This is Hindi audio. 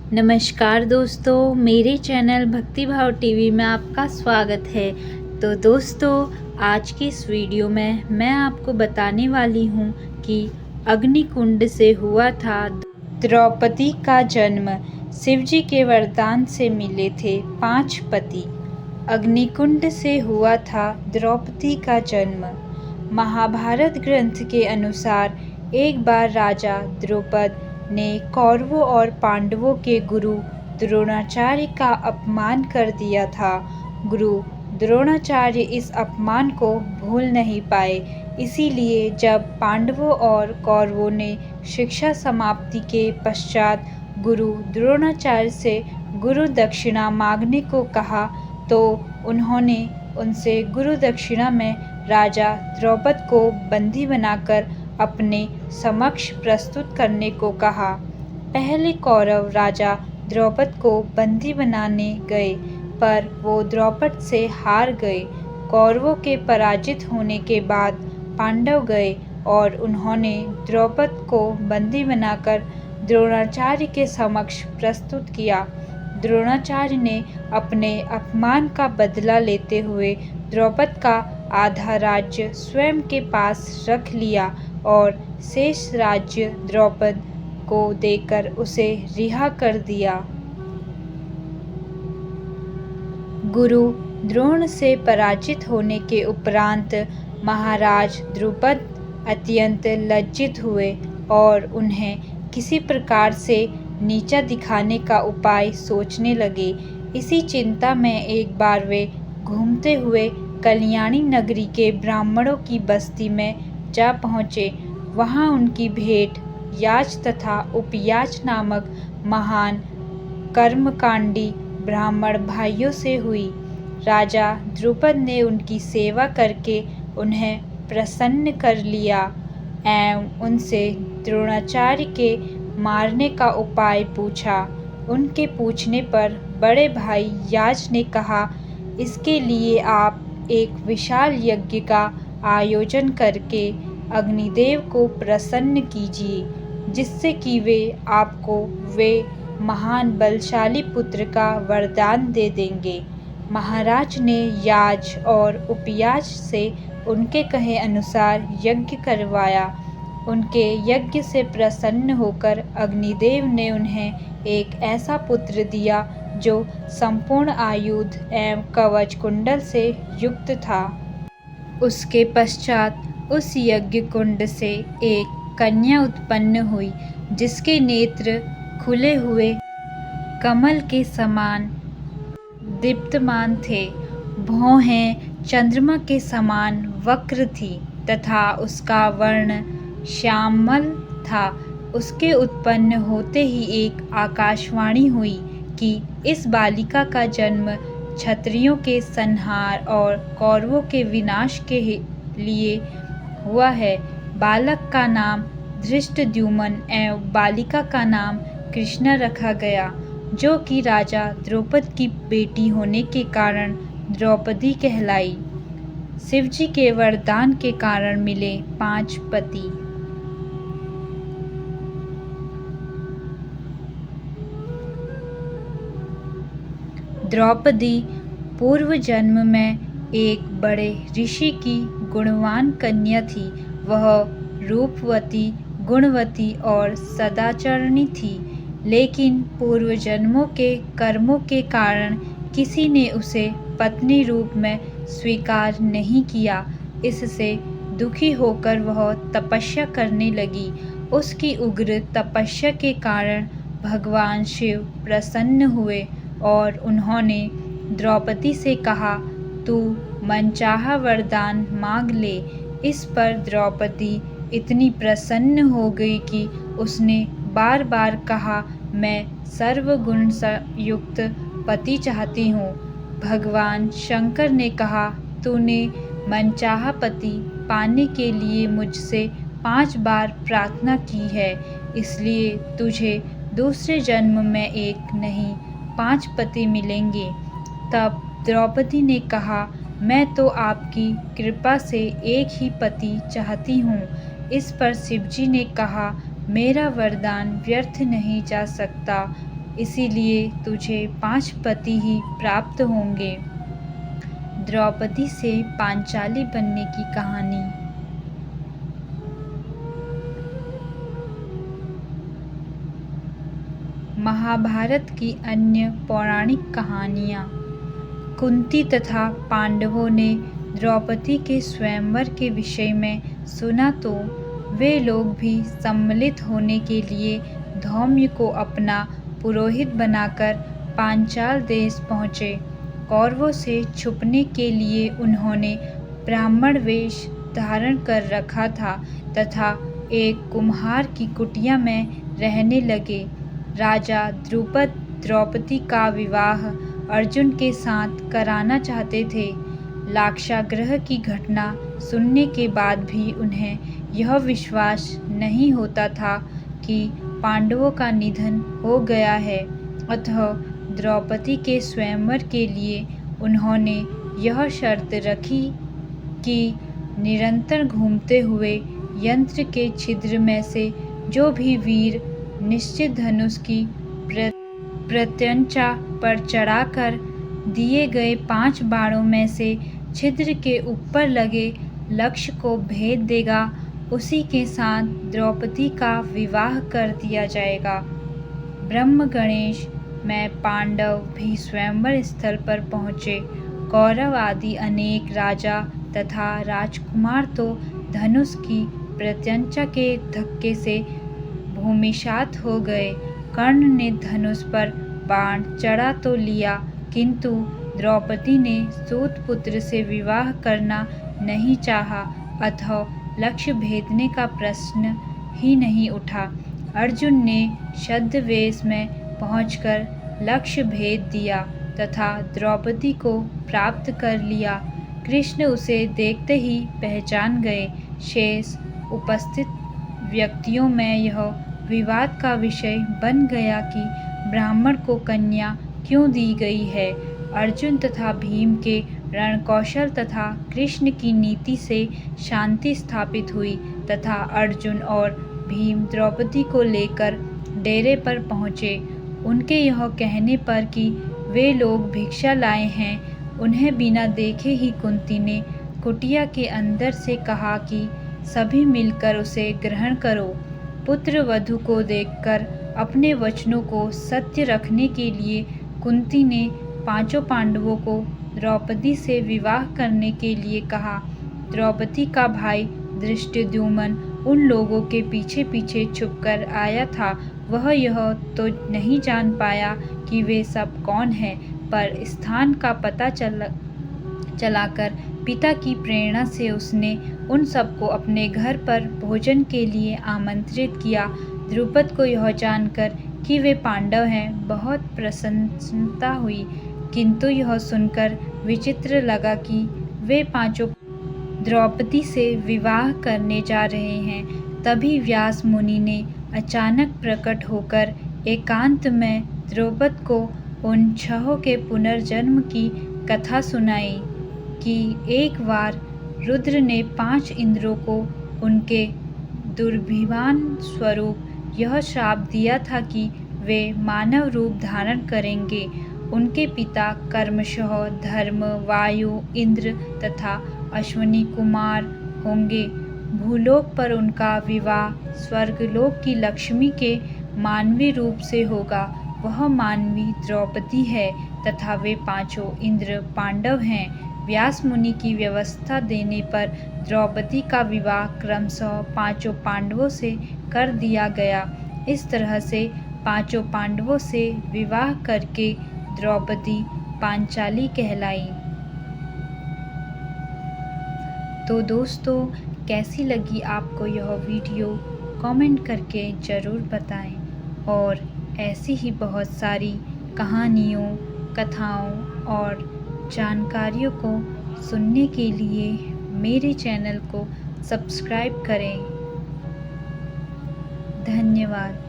नमस्कार दोस्तों, मेरे चैनल भक्ति भाव टीवी में आपका स्वागत है। तो दोस्तों, आज की इस वीडियो में मैं आपको बताने वाली हूँ कि अग्निकुंड से हुआ था द्रौपदी का जन्म। शिवजी के वरदान से मिले थे 5 पति। अग्निकुंड से हुआ था द्रौपदी का जन्म। महाभारत ग्रंथ के अनुसार एक बार राजा द्रुपद ने कौरवों और पांडवों के गुरु द्रोणाचार्य का अपमान कर दिया था। गुरु द्रोणाचार्य इस अपमान को भूल नहीं पाए। इसीलिए जब पांडवों और कौरवों ने शिक्षा समाप्ति के पश्चात गुरु द्रोणाचार्य से गुरु दक्षिणा मांगने को कहा, तो उन्होंने उनसे गुरु दक्षिणा में राजा द्रौपद को बंदी बनाकर अपने समक्ष प्रस्तुत करने को कहा। पहले कौरव राजा द्रौपद को बंदी बनाने गए, पर वो द्रौपद से हार गए। कौरवों के पराजित होने के बाद पांडव गए और उन्होंने द्रौपद को बंदी बनाकर द्रोणाचार्य के समक्ष प्रस्तुत किया। द्रोणाचार्य ने अपने अपमान का बदला लेते हुए द्रौपद का आधा राज्य स्वयं के पास रख लिया और शेष राज्य द्रौपद को देकर उसे रिहा कर दिया। गुरु द्रोण से पराजित होने के उपरांत महाराज द्रुपद अत्यंत लज्जित हुए और उन्हें किसी प्रकार से नीचा दिखाने का उपाय सोचने लगे। इसी चिंता में एक बार वे घूमते हुए कल्याणी नगरी के ब्राह्मणों की बस्ती में जा पहुँचे। वहाँ उनकी भेंट याज तथा उपयाज नामक महान कर्मकांडी ब्राह्मण भाइयों से हुई। राजा द्रुपद ने उनकी सेवा करके उन्हें प्रसन्न कर लिया एवं उनसे द्रोणाचार्य के मारने का उपाय पूछा। उनके पूछने पर बड़े भाई याज ने कहा, इसके लिए आप एक विशाल यज्ञ का आयोजन करके अग्निदेव को प्रसन्न कीजिए, जिससे कि वे आपको वे महान बलशाली पुत्र का वरदान दे देंगे। महाराज ने याज और उपयाज से उनके कहे अनुसार यज्ञ करवाया। उनके यज्ञ से प्रसन्न होकर अग्निदेव ने उन्हें एक ऐसा पुत्र दिया जो संपूर्ण आयुध एवं कवच कुंडल से युक्त था। उसके पश्चात उस यज्ञ कुंड से एक कन्या उत्पन्न हुई, जिसके नेत्र खुले हुए कमल के समान दीप्तमान थे। भौहें चंद्रमा के समान वक्र थी तथा उसका वर्ण श्यामल था। उसके उत्पन्न होते ही एक आकाशवाणी हुई कि इस बालिका का जन्म क्षत्रियों के संहार और कौरवों के विनाश के लिए हुआ है। बालक का नाम धृष्टद्युम्न एवं बालिका का नाम कृष्णा रखा गया, जो कि राजा द्रौपद की बेटी होने के कारण द्रौपदी कहलाई। शिवजी के वरदान के कारण मिले 5 पति। द्रौपदी पूर्व जन्म में एक बड़े ऋषि की गुणवान कन्या थी। वह रूपवती, गुणवती और सदाचरणी थी, लेकिन पूर्व जन्मों के कर्मों के कारण किसी ने उसे पत्नी रूप में स्वीकार नहीं किया। इससे दुखी होकर वह तपस्या करने लगी। उसकी उग्र तपस्या के कारण भगवान शिव प्रसन्न हुए और उन्होंने द्रौपदी से कहा, तू मनचाहा वरदान मांग ले। इस पर द्रौपदी इतनी प्रसन्न हो गई कि उसने बार बार कहा, मैं सर्वगुण युक्त पति चाहती हूँ। भगवान शंकर ने कहा, तूने मनचाहा पति पाने के लिए मुझसे 5 बार प्रार्थना की है, इसलिए तुझे दूसरे जन्म में एक नहीं 5 पति मिलेंगे। तब द्रौपदी ने कहा, मैं तो आपकी कृपा से एक ही पति चाहती हूँ। इस पर शिवजी ने कहा, मेरा वरदान व्यर्थ नहीं जा सकता। इसीलिए तुझे 5 पति ही प्राप्त होंगे। द्रौपदी से पांचाली बनने की कहानी। महाभारत की अन्य पौराणिक कहानियाँ। कुंती तथा पांडवों ने द्रौपदी के स्वयंवर के विषय में सुना तो वे लोग भी सम्मिलित होने के लिए धौम्य को अपना पुरोहित बनाकर पांचाल देश पहुँचे। कौरवों से छुपने के लिए उन्होंने ब्राह्मण वेश धारण कर रखा था तथा एक कुम्हार की कुटिया में रहने लगे। राजा द्रुपद द्रौपदी का विवाह अर्जुन के साथ कराना चाहते थे। लाक्षागृह की घटना सुनने के बाद भी उन्हें यह विश्वास नहीं होता था कि पांडवों का निधन हो गया है, अतः द्रौपदी के स्वयंवर के लिए उन्होंने यह शर्त रखी कि निरंतर घूमते हुए यंत्र के छिद्र में से जो भी वीर निश्चित धनुष की प्रत्यंचा पर चढ़ाकर दिए गए 5 बाणों में से छिद्र के ऊपर लगे लक्ष्य को भेद देगा, उसी के साथ द्रौपदी का विवाह कर दिया जाएगा। ब्रह्म गणेश में पांडव भी स्वयंवर स्थल पर पहुँचे। कौरव आदि अनेक राजा तथा राजकुमार तो धनुष की प्रत्यंचा के धक्के से भूमिशात हो गए। कर्ण ने धनुष पर बाण चढ़ा तो लिया, किंतु द्रौपदी ने सूत पुत्र से विवाह करना नहीं चाहा, अतः लक्ष्य भेदने का प्रश्न ही नहीं उठा। अर्जुन ने छद्मवेश में पहुंचकर लक्ष्य भेद दिया तथा द्रौपदी को प्राप्त कर लिया। कृष्ण उसे देखते ही पहचान गए। शेष उपस्थित व्यक्तियों में यह विवाद का विषय बन गया कि ब्राह्मण को कन्या क्यों दी गई है। अर्जुन तथा भीम के रणकौशल तथा कृष्ण की नीति से शांति स्थापित हुई तथा अर्जुन और भीम द्रौपदी को लेकर डेरे पर पहुँचे। उनके यह कहने पर कि वे लोग भिक्षा लाए हैं, उन्हें बिना देखे ही कुंती ने कुटिया के अंदर से कहा कि सभी मिलकर उसे ग्रहण करो। पुत्र वधू को देखकर अपने वचनों को सत्य रखने के लिए कुंती ने 5 पांडवों को द्रौपदी से विवाह करने के लिए कहा। द्रौपदी का भाई धृष्टद्युम्न उन लोगों के पीछे पीछे छुपकर आया था। वह यह तो नहीं जान पाया कि वे सब कौन हैं, पर स्थान का पता चलाकर पिता की प्रेरणा से उसने उन सबको अपने घर पर भोजन के लिए आमंत्रित किया। द्रुपद को यह जानकर कि वे पांडव हैं बहुत प्रसन्नता हुई, किंतु यह सुनकर विचित्र लगा कि वे 5 द्रौपदी से विवाह करने जा रहे हैं। तभी व्यास मुनि ने अचानक प्रकट होकर एकांत में द्रौपद को उन 6 के पुनर्जन्म की कथा सुनाई कि एक बार रुद्र ने 5 इंद्रों को उनके दुर्भिमान स्वरूप यह श्राप दिया था कि वे मानव रूप धारण करेंगे। उनके पिता कर्मशः धर्म, वायु, इंद्र तथा अश्विनी कुमार होंगे। भूलोक पर उनका विवाह स्वर्गलोक की लक्ष्मी के मानवी रूप से होगा। वह मानवी द्रौपदी है तथा वे 5 इंद्र पांडव हैं। व्यास मुनि की व्यवस्था देने पर द्रौपदी का विवाह क्रमशः 5 पांडवों से कर दिया गया। इस तरह से 5 पांडवों से विवाह करके द्रौपदी पांचाली कहलाई। तो दोस्तों, कैसी लगी आपको यह वीडियो कमेंट करके ज़रूर बताएं और ऐसी ही बहुत सारी कहानियों, कथाओं और जानकारियों को सुनने के लिए मेरे चैनल को सब्सक्राइब करें। धन्यवाद।